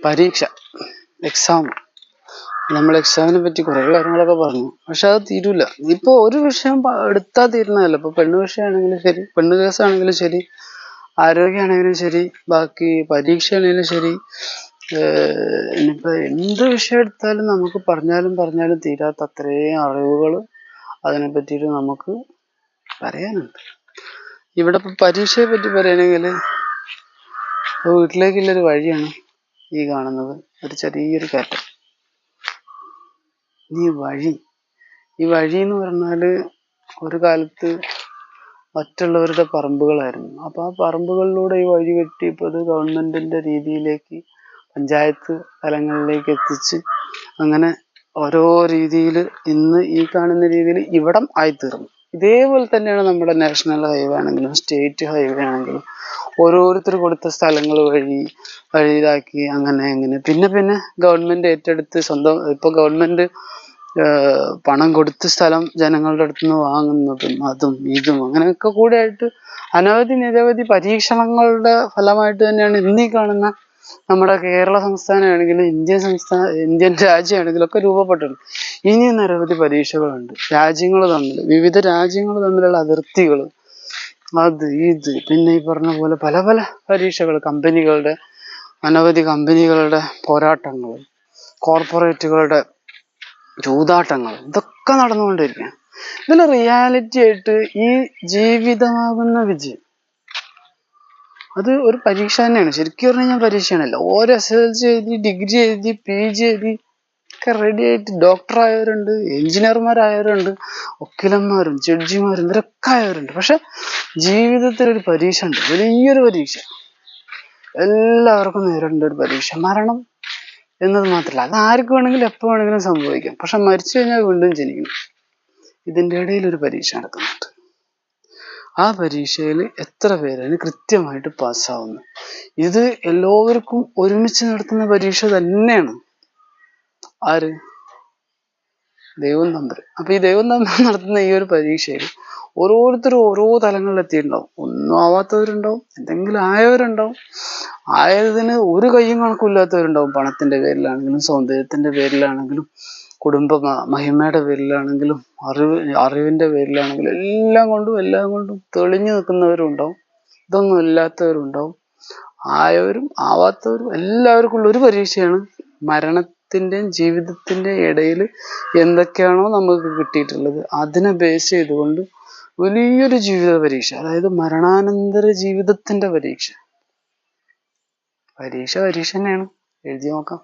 പരീക്ഷ, എക്സാം. നമ്മൾ എക്സാമിനെ പറ്റി കുറെ കാര്യങ്ങളൊക്കെ പറഞ്ഞു, പക്ഷെ അത് തീരൂല. ഇപ്പൊ ഒരു വിഷയം എടുത്താൽ തീരുന്നതല്ല. ഇപ്പൊ പെണ്ണ് വിഷയമാണെങ്കിലും ശരി, പെണ്ണ് കേസാണെങ്കിലും ശരി, ആരോഗ്യമാണെങ്കിലും ശരി, ബാക്കി പരീക്ഷയാണെങ്കിലും ശരി, ഇനിയിപ്പോ എന്ത് വിഷയം എടുത്താലും നമുക്ക് പറഞ്ഞാലും തീരാത്ത അത്രയും അറിവുകൾ അതിനെ പറ്റിയിട്ട് നമുക്ക് പറയാനുണ്ട്. ഇവിടെ ഇപ്പൊ പരീക്ഷയെ പറ്റി പറയുകയാണെങ്കിൽ വീട്ടിലേക്കുള്ളൊരു വഴിയാണ് ഈ കാണുന്നത്, ഒരു ചെറിയൊരു കയറ്റം. ഈ വഴി എന്ന് പറഞ്ഞാല് ഒരു കാലത്ത് മറ്റുള്ളവരുടെ പറമ്പുകളായിരുന്നു. അപ്പൊ ആ പറമ്പുകളിലൂടെ ഈ വഴി കെട്ടി ഇപ്പൊ ഇത് ഗവൺമെന്റിന്റെ രീതിയിലേക്ക്, പഞ്ചായത്ത് തലങ്ങളിലേക്ക് എത്തിച്ച് അങ്ങനെ ഓരോ രീതിയിൽ ഇന്ന് ഈ കാണുന്ന രീതിയിൽ ഇവിടം ആയിത്തീർന്നു. ഇതേപോലെ തന്നെയാണ് നമ്മുടെ നാഷണൽ ഹൈവേ ആണെങ്കിലും സ്റ്റേറ്റ് ഹൈവേ ആണെങ്കിലും ഓരോരുത്തർ കൊടുത്ത സ്ഥലങ്ങൾ വഴിയിലാക്കി അങ്ങനെ പിന്നെ ഗവൺമെന്റ് ഏറ്റെടുത്ത് സ്വന്തം. ഇപ്പൊ ഗവൺമെന്റ് പണം കൊടുത്ത് സ്ഥലം ജനങ്ങളുടെ അടുത്ത് നിന്ന് വാങ്ങുന്നതും അതും ഇതും അങ്ങനെയൊക്കെ കൂടെ ആയിട്ട് നിരവധി പരീക്ഷണങ്ങളുടെ ഫലമായിട്ട് തന്നെയാണ് ഇന്നീ കാണുന്ന നമ്മുടെ കേരള സംസ്ഥാനമാണെങ്കിലും ഇന്ത്യൻ രാജ്യമാണെങ്കിലും ഒക്കെ രൂപപ്പെട്ടത്. ഇനി നിരവധി പരീക്ഷകളുണ്ട്. വിവിധ രാജ്യങ്ങൾ തമ്മിലുള്ള അതിർത്തികൾ, അത് ഇത് പിന്നെ ഈ പറഞ്ഞ പോലെ പല പരീക്ഷകൾ, അനവധി കമ്പനികളുടെ പോരാട്ടങ്ങൾ, കോർപ്പറേറ്റുകളുടെ ചൂതാട്ടങ്ങൾ, ഇതൊക്കെ നടന്നുകൊണ്ടിരിക്കുകയാണ്. ഇതിൽ റിയാലിറ്റി ആയിട്ട് ഈ ജീവിതമാകുന്ന വിജയം അത് ഒരു പരീക്ഷ തന്നെയാണ്. ശരിക്കും പറഞ്ഞു കഴിഞ്ഞാൽ പരീക്ഷയാണല്ലോ. ഓരോ SSLC എഴുതി, ഡിഗ്രി എഴുതി, PG എഴുതി ഒക്കെ റെഡി ആയിട്ട് ഡോക്ടറായവരുണ്ട്, എഞ്ചിനീയർമാരായവരുണ്ട്, വക്കീലന്മാരും ജഡ്ജിമാരും ഇവരൊക്കെ ആയവരുണ്ട്. പക്ഷെ ജീവിതത്തിലൊരു പരീക്ഷ ഉണ്ട്, വലിയൊരു പരീക്ഷ. എല്ലാവർക്കും നേരിടേണ്ട ഒരു പരീക്ഷ, മരണം എന്നത് മാത്രമല്ല. അത് ആർക്ക് വേണമെങ്കിലും എപ്പോൾ വേണമെങ്കിലും സംഭവിക്കാം. പക്ഷെ മരിച്ചു കഴിഞ്ഞാൽ വീണ്ടും ജനിക്കണം. ഇതിൻ്റെ ഇടയിൽ ഒരു പരീക്ഷ നടക്കുന്നുണ്ട്. ആ പരീക്ഷയിൽ എത്ര പേരാണ് കൃത്യമായിട്ട് പാസ്സാവുന്നത്? ഇത് എല്ലാവർക്കും ഒരുമിച്ച് നടത്തുന്ന പരീക്ഷ തന്നെയാണ്. ആര്? ദൈവം തമ്പുരാൻ. അപ്പൊ ഈ ദൈവം തമ്പുരാൻ നടത്തുന്ന ഈ ഒരു പരീക്ഷയിൽ ഓരോരുത്തരും ഓരോ തലങ്ങളിൽ എത്തിയിട്ടുണ്ടാവും. ഒന്നും ആവാത്തവരുണ്ടാവും, എന്തെങ്കിലും ആയവരുണ്ടാവും, ആയതിന് ഒരു കയ്യും കണക്കില്ലാത്തവരുണ്ടാവും. പണത്തിന്റെ പേരിലാണെങ്കിലും, സൗന്ദര്യത്തിന്റെ പേരിലാണെങ്കിലും, കുടുംബ മഹിമയുടെ പേരിലാണെങ്കിലും, അറിവിന്റെ പേരിലാണെങ്കിലും എല്ലാം കൊണ്ടും തെളിഞ്ഞു നിൽക്കുന്നവരും ഉണ്ടാവും, ഇതൊന്നും ഇല്ലാത്തവരുണ്ടാവും. ആയവരും ആവാത്തവരും എല്ലാവർക്കും ഉള്ള ഒരു പരീക്ഷയാണ് മരണത്തിന്റെയും ജീവിതത്തിന്റെയും ഇടയിൽ എന്തൊക്കെയാണോ നമുക്ക് കിട്ടിയിട്ടുള്ളത് അതിനെ ബേസ് ചെയ്തുകൊണ്ട് വലിയൊരു ജീവിത പരീക്ഷ, അതായത് മരണാനന്തര ജീവിതത്തിന്റെ പരീക്ഷ തന്നെയാണ്. എഴുതി നോക്കാം.